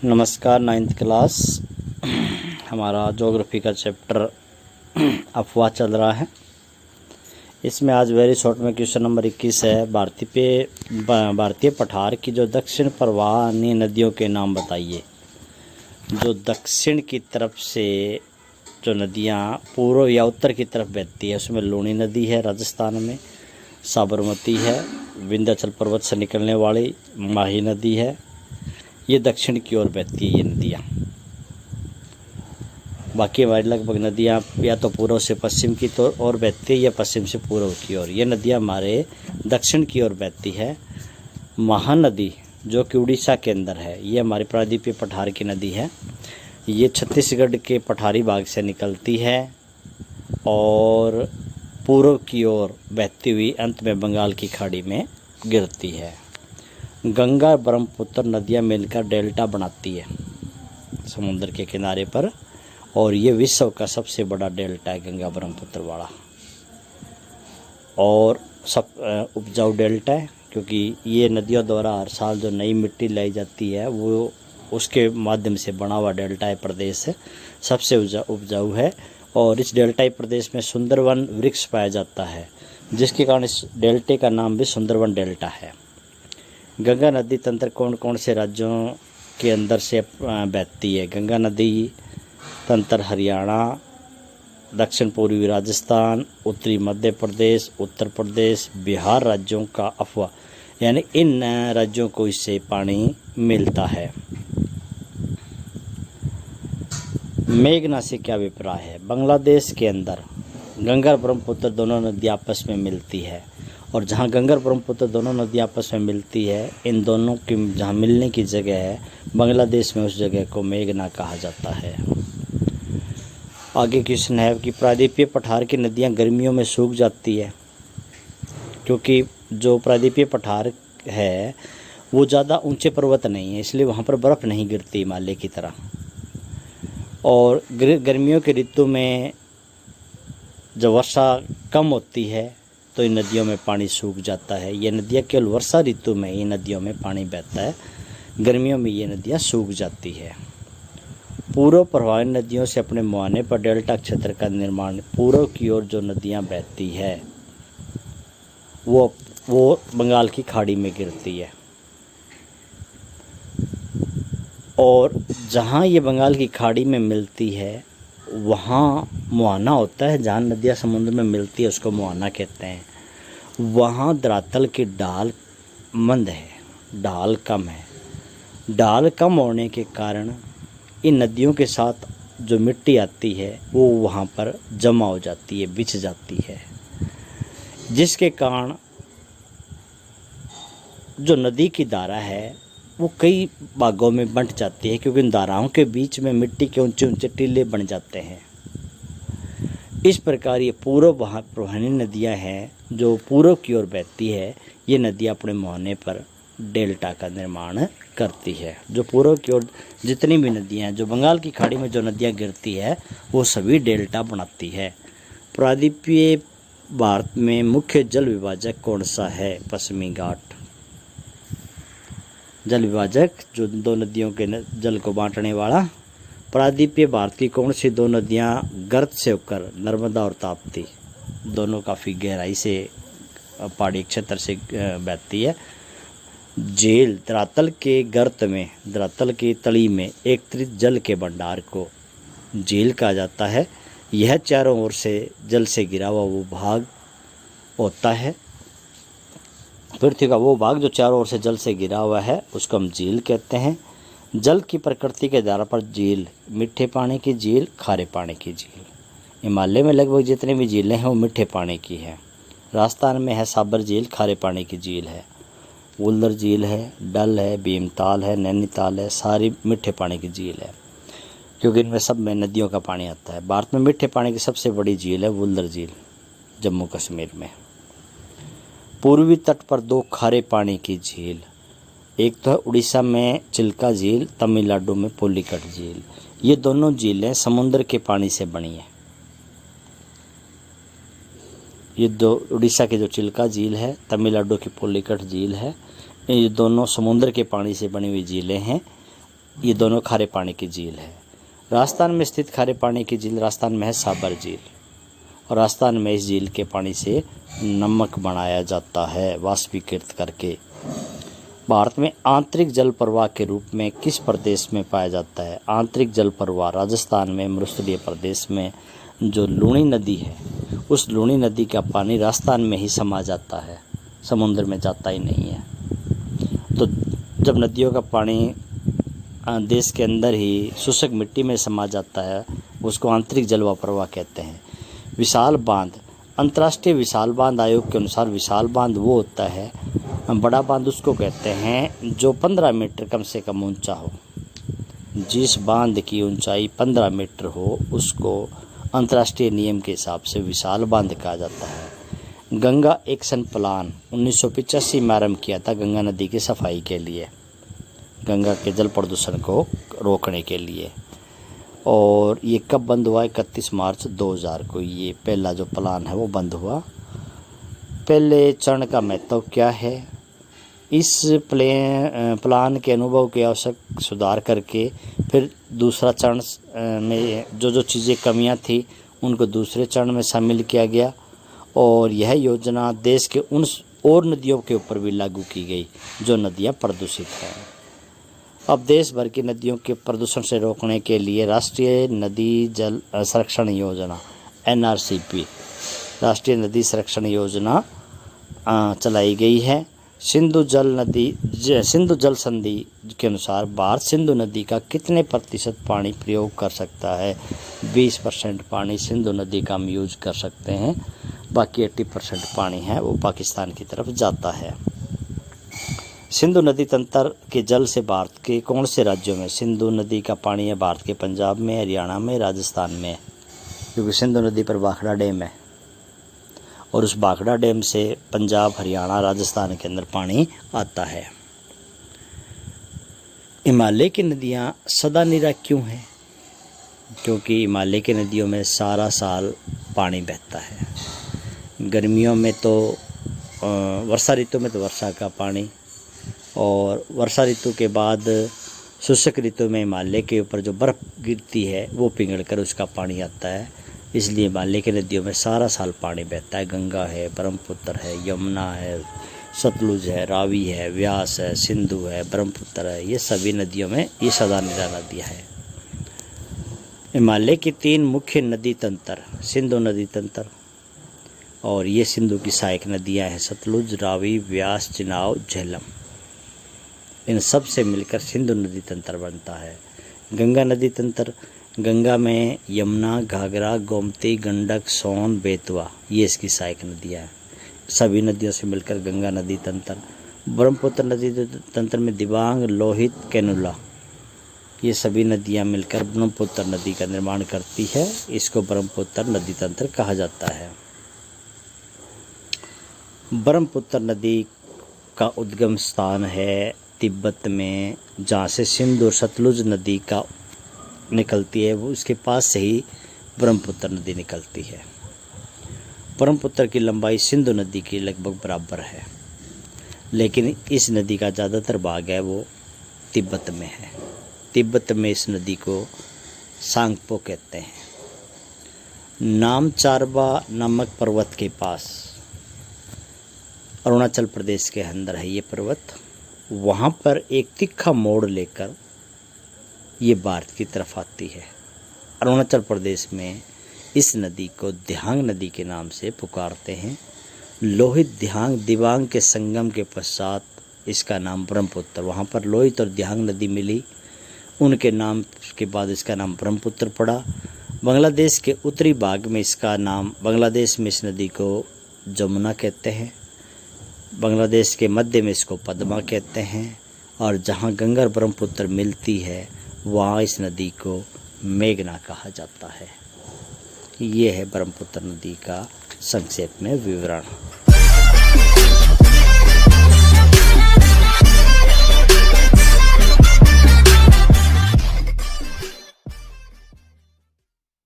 नमस्कार। 9th class हमारा geography का चैप्टर अफवाह चल रहा है। इसमें आज वेरी शॉर्ट में क्वेश्चन नंबर 21 है। भारतीय पठार की जो दक्षिण प्रवाहनी नदियों के नाम बताइए। जो दक्षिण की तरफ से जो नदियाँ पूर्व या उत्तर की तरफ बहती है उसमें लूणी नदी है राजस्थान में, साबरमती है, विंध्याचल पर्वत से निकलने वाली माही नदी है। ये दक्षिण की ओर बहती है ये नदियाँ। बाकी हमारी लगभग नदियाँ या तो पूर्व से पश्चिम की ओर बहती है या पश्चिम से पूर्व की ओर। ये नदियाँ हमारे दक्षिण की ओर बहती है। महानदी जो कि उड़ीसा के अंदर है, ये हमारी प्रायद्वीपीय पठार की नदी है। ये छत्तीसगढ़ के पठारी भाग से निकलती है और पूर्व की ओर बहती हुई अंत में बंगाल की खाड़ी में गिरती है। गंगा ब्रह्मपुत्र नदियाँ मिलकर डेल्टा बनाती है समुद्र के किनारे पर, और ये विश्व का सबसे बड़ा डेल्टा है गंगा ब्रह्मपुत्र वाला। और सब उपजाऊ डेल्टा है क्योंकि ये नदियों द्वारा हर साल जो नई मिट्टी लाई जाती है वो उसके माध्यम से बना हुआ डेल्टाई प्रदेश है, सबसे उपजाऊ है। और इस डेल्टाई प्रदेश में सुंदरवन वृक्ष पाया जाता है, जिसके कारण इस डेल्टे का नाम भी सुंदरवन डेल्टा है। गंगा नदी तंत्र कौन कौन से राज्यों के अंदर से बहती है? गंगा नदी तंत्र हरियाणा, दक्षिण पूर्वी राजस्थान, उत्तरी मध्य प्रदेश, उत्तर प्रदेश, बिहार राज्यों का अफवाह, यानी इन राज्यों को इससे पानी मिलता है। मेघना से क्या अभिप्राय है? बांग्लादेश के अंदर गंगा ब्रह्मपुत्र दोनों नदी आपस में मिलती है, और जहाँ गंगा ब्रह्मपुत्र दोनों नदी आपस में मिलती है, इन दोनों की जहाँ मिलने की जगह है बांग्लादेश में, उस जगह को मेघना कहा जाता है। आगे क्वेश्चन है कि प्रायद्वीपीय पठार की नदियाँ गर्मियों में सूख जाती है, क्योंकि जो प्रायद्वीपीय पठार है वो ज़्यादा ऊंचे पर्वत नहीं है, इसलिए वहाँ पर बर्फ़ नहीं गिरती हिमालय की तरह। और गर्मियों के ऋतु में जब वर्षा कम होती है तो इन नदियों में पानी सूख जाता है। ये नदियाँ केवल वर्षा ऋतु में ही नदियों में पानी बहता है, गर्मियों में ये नदियाँ सूख जाती है। पूर्व प्रवाही नदियों से अपने मुहाने पर डेल्टा क्षेत्र का निर्माण, पूर्व की ओर जो नदियाँ बहती है वो बंगाल की खाड़ी में गिरती है, और जहाँ ये बंगाल की खाड़ी में मिलती है वहाँ मुहाना होता है। जहाँ नदियाँ समुद्र में मिलती है उसको मुहाना कहते हैं। वहाँ धरातल की ढाल मंद है, ढाल कम है। ढाल कम होने के कारण इन नदियों के साथ जो मिट्टी आती है वो वहाँ पर जमा हो जाती है, बिछ जाती है, जिसके कारण जो नदी की धारा है वो कई भागों में बंट जाती है, क्योंकि इन धाराओं के बीच में मिट्टी के ऊंचे ऊंचे टीले बन जाते हैं। इस प्रकार ये पूर्व प्रवाहिनी नदियाँ हैं जो पूर्व की ओर बहती है। ये नदियाँ अपने मुहाने पर डेल्टा का निर्माण करती है। जो पूर्व की ओर जितनी भी नदियाँ हैं, जो बंगाल की खाड़ी में जो नदियाँ गिरती है वो सभी डेल्टा बनाती है। प्रायद्वीपीय भारत में मुख्य जल विभाजक कौन सा है? पश्चिमी घाट। जल विभाजक जो दो नदियों के जल को बांटने वाला। प्रायद्वीपीय भारत की कौन सी दो नदियाँ गर्त से होकर, नर्मदा और ताप्ती, दोनों काफ़ी गहराई से पहाड़ी क्षेत्र से बहती है। झील धरातल के गर्त में, धरातल की तली में एकत्रित जल के भंडार को झील कहा जाता है। यह चारों ओर से जल से घिरा हुआ वो भाग होता है। पृथ्वी का वो भाग जो चारों ओर से जल से घिरा हुआ है उसको हम झील कहते हैं। जल की प्रकृति के आधार पर झील मीठे पानी की झील, खारे पानी की झील। हिमालय में लगभग जितनी भी झीलें हैं वो मीठे पानी की हैं। राजस्थान में है साबर झील, खारे पानी की झील है। वुल्लर झील है, डल है, भीमताल है, नैनीताल है, सारी मीठे पानी की झील है, क्योंकि इनमें सब में नदियों का पानी आता है। भारत में मीठे पानी की सबसे बड़ी झील है वुल्लर झील, जम्मू कश्मीर में। पूर्वी तट पर दो खारे पानी की झील, एक तो है उड़ीसा में चिल्का झील, तमिलनाडु में पुलिकट झील। ये दोनों झीलें समुद्र के पानी से बनी है। ये दो उड़ीसा की जो चिल्का झील है, तमिलनाडु की पुलिकट झील है, ये दोनों समुद्र के पानी से बनी हुई झीलें हैं। ये दोनों खारे पानी की झील है। राजस्थान में स्थित खारे पानी की झील राजस्थान में है साबर झील, और राजस्थान में इस झील के पानी से नमक बनाया जाता है वाष्पीकृत करके। भारत में आंतरिक जल प्रवाह के रूप में किस प्रदेश में पाया जाता है? आंतरिक जल प्रवाह राजस्थान में मरुस्थलीय प्रदेश में जो लूणी नदी है, उस लूणी नदी का पानी राजस्थान में ही समा जाता है, समुद्र में जाता ही नहीं है। तो जब नदियों का पानी देश के अंदर ही शुष्क मिट्टी में समा जाता है, उसको आंतरिक जल प्रवाह कहते हैं। विशाल बांध, अंतर्राष्ट्रीय विशाल बांध आयोग के अनुसार विशाल बांध वो होता है, बड़ा बांध उसको कहते हैं जो 15 मीटर कम से कम ऊंचा हो। जिस बांध की ऊंचाई 15 मीटर हो उसको अंतर्राष्ट्रीय नियम के हिसाब से विशाल बांध कहा जाता है। गंगा एक्शन प्लान 1985 में आरंभ किया था गंगा नदी की सफाई के लिए, गंगा के जल प्रदूषण को रोकने के लिए। और ये कब बंद हुआ? 31 मार्च 2000 को ये पहला जो प्लान है वो बंद हुआ। पहले चरण का महत्व क्या है? इस प्लान के अनुभव के आवश्यक सुधार करके फिर दूसरा चरण में जो चीज़ें कमियां थी उनको दूसरे चरण में शामिल किया गया, और यह योजना देश के उन और नदियों के ऊपर भी लागू की गई जो नदियां प्रदूषित हैं। अब देश भर की नदियों के प्रदूषण से रोकने के लिए राष्ट्रीय नदी जल संरक्षण योजना NRCP राष्ट्रीय नदी संरक्षण योजना चलाई गई है। सिंधु जल संधि के अनुसार भारत सिंधु नदी का कितने प्रतिशत पानी प्रयोग कर सकता है? 20% पानी सिंधु नदी का हम यूज कर सकते हैं, बाकी 80% पानी है वो पाकिस्तान की तरफ जाता है। सिंधु नदी तंत्र के जल से भारत के कौन से राज्यों में सिंधु नदी का पानी है? भारत के पंजाब में, हरियाणा में, राजस्थान में, क्योंकि सिंधु नदी पर भाखड़ा डैम है और उस भाखड़ा डैम से पंजाब, हरियाणा, राजस्थान के अंदर पानी आता है। हिमालय की नदियाँ सदा निरा क्यों हैं? क्योंकि हिमालय की नदियों में सारा साल पानी बहता है। गर्मियों में तो वर्षा ऋतु में तो वर्षा का पानी, और वर्षा ऋतु के बाद शुष्क ऋतु में हिमालय के ऊपर जो बर्फ़ गिरती है वो पिघलकर उसका पानी आता है। इसलिए हिमालय की नदियों में सारा साल पानी बहता है। गंगा है, ब्रह्मपुत्र है, यमुना है, सतलुज है, रावी है, व्यास है, सिंधु है, ब्रह्मपुत्र है, ये सभी नदियों में ये सदा निरा नदियाँ है। हिमालय की 3 मुख्य नदी तंत्र, सिंधु नदी तंत्र, और ये सिंधु की सहायक नदियाँ हैं सतलुज, रावी, व्यास, चिनाब, झेलम। इन सब से मिलकर सिंधु नदी तंत्र बनता है। गंगा नदी तंत्र, गंगा में यमुना, घाघरा, गोमती, गंडक, सोन, बेतवा ये इसकी सहायक नदियाँ हैं। सभी नदियों से मिलकर गंगा नदी तंत्र। ब्रह्मपुत्र नदी तंत्र में दिबांग, लोहित, कैनुला ये सभी नदियाँ मिलकर ब्रह्मपुत्र नदी का निर्माण करती है। इसको ब्रह्मपुत्र नदी तंत्र कहा जाता है। ब्रह्मपुत्र नदी का उद्गम स्थान है तिब्बत में, जहाँ से सिंधु और सतलुज नदी का निकलती है, वो उसके पास से ही ब्रह्मपुत्र नदी निकलती है। ब्रह्मपुत्र की लंबाई सिंधु नदी की लगभग बराबर है, लेकिन इस नदी का ज़्यादातर भाग है वो तिब्बत में है। तिब्बत में इस नदी को सांगपो कहते हैं। नामचारबा नामक पर्वत के पास, अरुणाचल प्रदेश के अंदर है ये पर्वत, वहाँ पर एक तिखा मोड़ लेकर ये भारत की तरफ आती है। अरुणाचल प्रदेश में इस नदी को दिहांग नदी के नाम से पुकारते हैं। लोहित दिहांग दिबांग के संगम के पश्चात इसका नाम ब्रह्मपुत्र, वहाँ पर लोहित और दिहांग नदी मिली, उनके नाम के बाद इसका नाम ब्रह्मपुत्र पड़ा। बांग्लादेश के उत्तरी भाग में इसका नाम, बांग्लादेश में इस नदी को जमुना कहते हैं, बांग्लादेश के मध्य में इसको पद्मा कहते हैं, और जहाँ गंगा और ब्रह्मपुत्र मिलती है वहाँ इस नदी को मेघना कहा जाता है। ये है ब्रह्मपुत्र नदी का संक्षेप में विवरण।